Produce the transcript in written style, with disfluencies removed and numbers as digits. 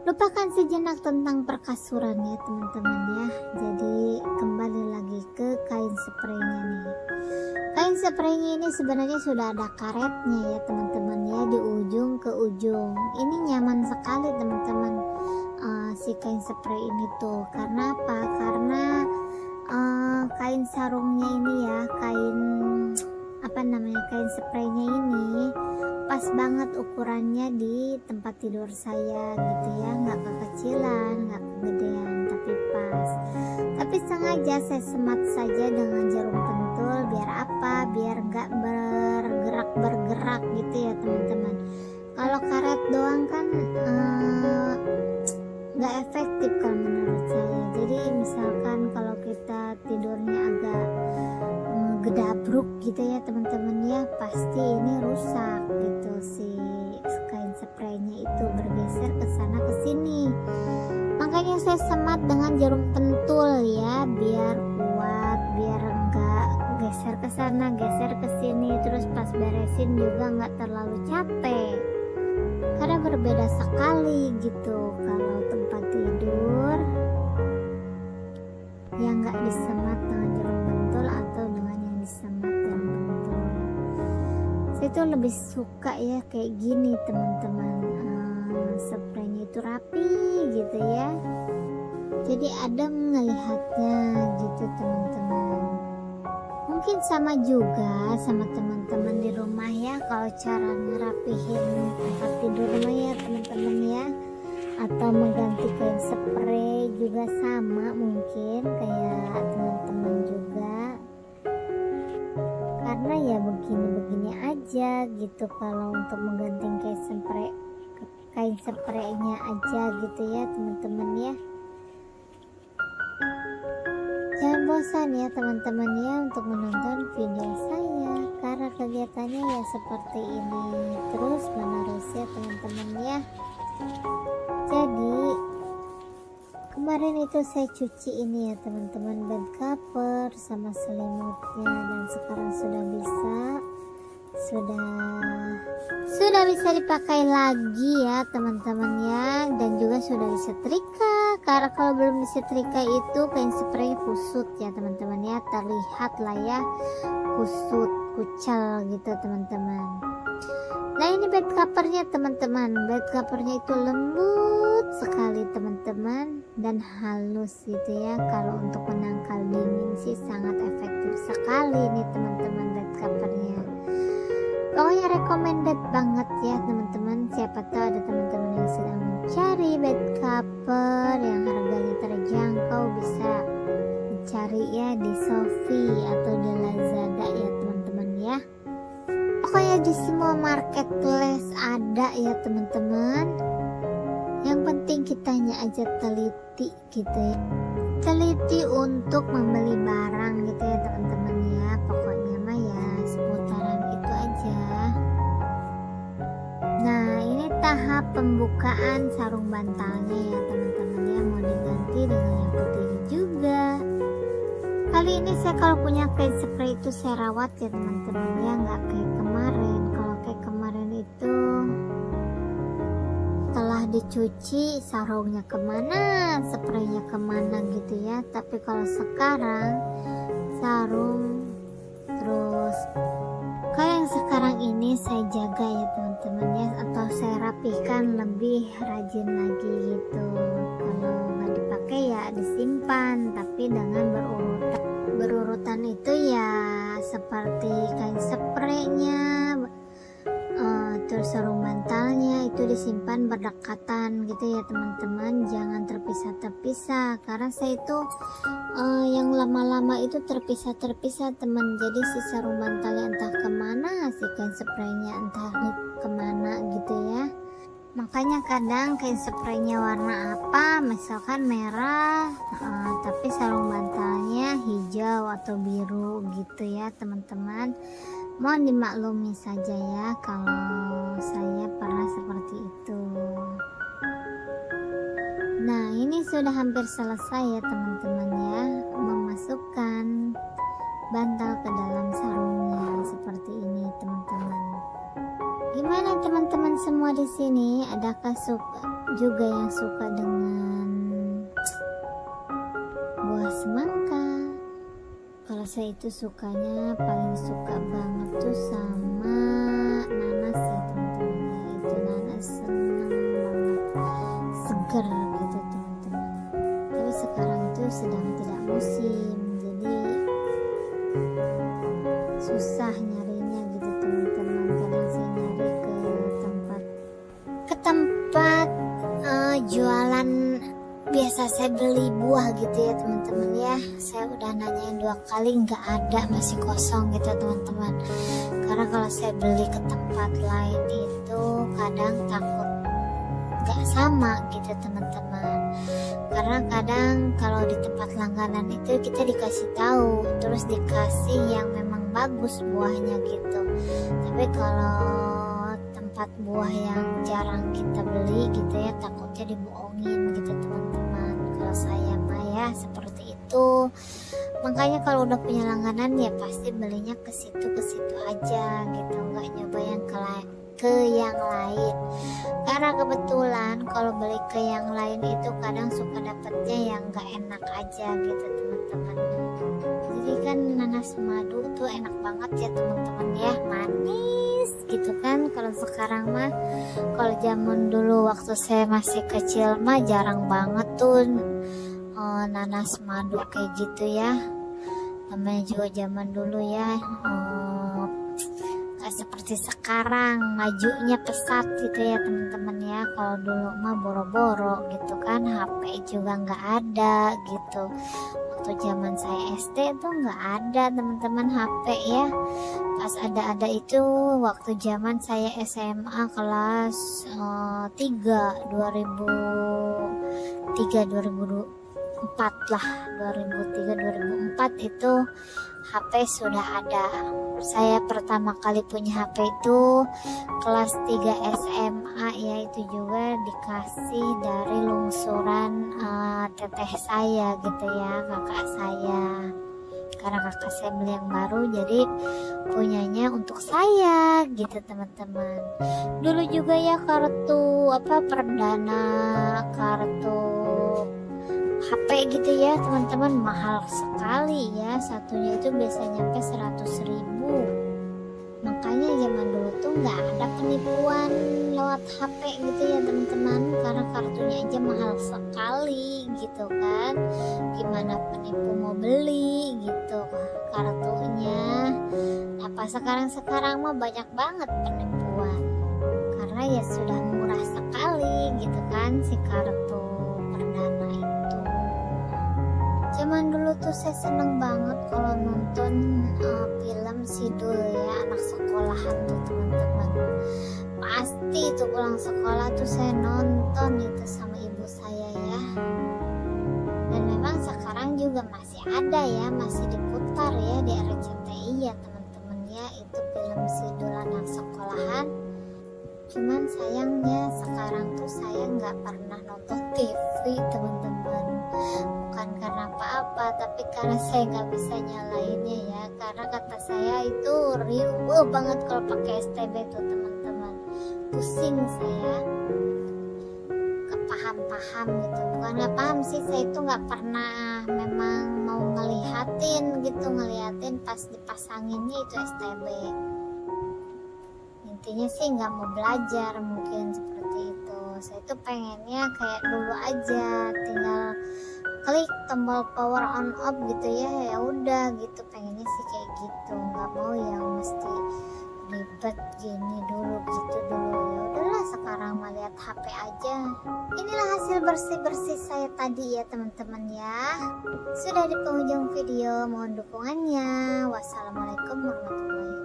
Lupakan sejenak tentang perkasuran ya teman-teman ya. Jadi kembali lagi ke kain spraynya nih. Kain spraynya ini sebenarnya sudah ada karetnya ya teman-teman ya, di ujung ke ujung. Ini nyaman sekali teman-teman, si kain spray ini tuh. Karena apa? Karena kain sarungnya ini ya, kain spraynya ini pas banget ukurannya di tempat tidur saya gitu ya, nggak kekecilan, nggak kegedean, tapi pas. Tapi sengaja saya semat saja dengan jarum pentul, biar apa? Biar nggak bergerak gitu ya teman-teman. Kalau karet doang kan nggak efektif kalau menurut saya. Jadi misalkan kalau kita tidurnya agak gedabruk gitu ya teman-teman ya, pasti ini rusak gitu, si kain spraynya itu bergeser ke sana ke sini. Makanya saya semat dengan jarum pentul ya, biar kuat, biar enggak geser ke sana geser ke sini, terus pas beresin juga nggak terlalu capek. Karena berbeda sekali gitu kalau tempat tidur yang nggak disemat dengan jarum pentul atau dengan yang disemat jarum pentul. Saya tuh lebih suka ya kayak gini teman-teman, spraynya itu rapi gitu ya, jadi adem ngelihatnya gitu teman-teman. Mungkin sama juga sama teman-teman di rumah ya, kalau cara ngerapihin tempat tidur rumah ya teman-teman ya, atau mengganti kain spray juga sama mungkin kayak teman-teman juga. Karena ya begini-begini aja gitu, kalau untuk mengganti kain spraynya aja gitu ya teman-teman ya. Jangan bosan ya teman-teman ya untuk menonton video saya, karena kegiatannya ya seperti ini terus menerus ya teman-teman ya. Jadi kemarin itu saya cuci ini ya teman-teman, bed cover sama selimutnya, dan sekarang sudah bisa dipakai lagi ya teman-teman ya, dan juga sudah disetrika. Karena kalau belum disetrika itu kain spraynya kusut ya teman-teman ya, terlihat lah ya kusut kucel gitu teman-teman. Nah ini bed covernya teman-teman, bed covernya itu lembut sekali teman-teman dan halus gitu ya. Kalau untuk menangkal dingin sih sangat efektif sekali nih teman-teman bed covernya. Pokoknya recommended banget ya teman-teman. Siapa tahu ada teman-teman yang sedang mencari bed cover yang harganya terjangkau, bisa dicari ya di Shopee atau di Lazada ya teman-teman ya. Pokoknya di semua marketplace ada ya teman-teman. Yang penting kitanya aja teliti gitu ya, teliti untuk membeli barang gitu ya teman-teman ya. Pokoknya mah ya seputaran itu aja. Nah ini tahap pembukaan sarung bantalnya ya teman-teman ya, mau diganti dengan yang putih juga. Kali ini saya kalau punya kain spray itu saya rawat ya teman-teman ya, nggak kayak kemarin. Kalau kayak kemarin itu setelah dicuci sarungnya kemana, spraynya kemana gitu ya. Tapi kalau sekarang sarung terus kayak yang sekarang ini saya jaga ya teman-teman ya, atau saya rapihkan lebih rajin lagi gitu. Kalau nggak dipakai ya disimpan, tapi dengan berurutan itu ya, seperti kain spraynya, terus sarung bantalnya itu disimpan berdekatan gitu ya teman-teman, jangan terpisah-terpisah. Karena saya itu yang lama-lama itu terpisah teman, jadi si sarung bantalnya entah kemana, si kain spraynya entah kemana gitu ya. Makanya kadang kain spraynya warna apa, misalkan merah, tapi sarung bantalnya hijau atau biru gitu ya teman-teman. Mohon dimaklumi saja ya kalau saya pernah seperti itu. Nah ini sudah hampir selesai ya teman-teman ya, memasukkan bantal ke dalam sarungnya seperti ini teman-teman. Gimana teman-teman semua di sini? Adakah juga yang suka dengan buah semangka? Kalau saya itu sukanya paling suka banget tuh sama nanas ya teman-teman ya. Itu nanas seneng banget, seger gitu teman-teman. Tapi sekarang itu sedang tidak musim, jadi susah nyarinya gitu teman-teman. Kadang saya nyari ke tempat jualan biasa saya beli buah gitu ya teman-teman ya. Saya udah nanyain 2 kali nggak ada, masih kosong gitu teman-teman. Karena kalau saya beli ke tempat lain itu kadang takut nggak sama gitu teman-teman. Karena kadang kalau di tempat langganan itu kita dikasih tahu, terus dikasih yang memang bagus buahnya gitu. Tapi kalau tempat buah yang jarang kita beli gitu ya, takutnya dibohongin gitu teman-teman. Kalau saya mah ya seperti itu. Makanya kalau udah punya langganan ya pasti belinya ke situ aja gitu, nggak nyoba yang ke yang lain. Karena kebetulan kalau beli ke yang lain itu kadang suka dapetnya yang nggak enak aja gitu teman-teman. Jadi kan nanas madu tuh enak banget ya teman-teman ya, manis gitu kan. Kalau sekarang mah, kalau zaman dulu waktu saya masih kecil mah jarang banget tuh nanas madu kayak gitu ya. Namanya juga zaman dulu ya, gak seperti sekarang majunya pesat gitu ya teman-teman ya. Kalau dulu mah boro-boro gitu kan, HP juga nggak ada gitu. Waktu zaman saya SD tuh nggak ada teman-teman HP ya. Pas ada itu waktu zaman saya SMA kelas 3 2004 lah, 2003-2004 itu HP sudah ada. Saya pertama kali punya HP itu kelas 3 SMA, yaitu juga dikasih dari lungsuran teteh saya gitu ya, kakak saya. Karena kakak saya beli yang baru, jadi punyanya untuk saya gitu teman-teman. Dulu juga ya kartu perdana kartu HP gitu ya teman-teman, mahal sekali ya, satunya itu biasanya nyampe 100.000. Makanya zaman dulu tuh nggak ada penipuan lewat HP gitu ya teman-teman, karena kartunya aja mahal sekali gitu kan. Gimana penipu mau beli gitu kartunya. Apa sekarang mah banyak banget penipuan, karena ya sudah murah sekali gitu kan si kartu perdana itu. Zaman dulu tuh saya seneng banget kalau nonton film Sidul ya, anak sekolahan tuh teman-teman. Pasti itu pulang sekolah tuh saya nonton itu sama ibu saya ya. Dan memang sekarang juga masih ada ya, masih diputar ya di RCTI ya teman-teman ya, itu film Sidul anak sekolahan. Cuman sayangnya sekarang tuh saya nggak pernah nonton TV teman-teman. Bukan karena apa-apa, tapi karena saya nggak bisa nyalainnya ya. Karena kata saya itu riuh banget kalau pakai STB tuh teman-teman. Pusing saya, nggak paham gitu. Bukan nggak paham sih, saya itu nggak pernah memang mau ngeliatin pas dipasanginnya itu STB. Intinya sih nggak mau belajar, mungkin seperti itu. Saya tuh pengennya kayak dulu aja, tinggal klik tombol power on off gitu ya udah gitu. Pengennya sih kayak gitu, nggak mau yang mesti ribet gini dulu gitu dulu. Ya udahlah, sekarang mah lihat HP aja. Inilah hasil bersih saya tadi ya teman-teman ya. Sudah di penghujung video, mohon dukungannya. Wassalamualaikum warahmatullahi wabarakatuh.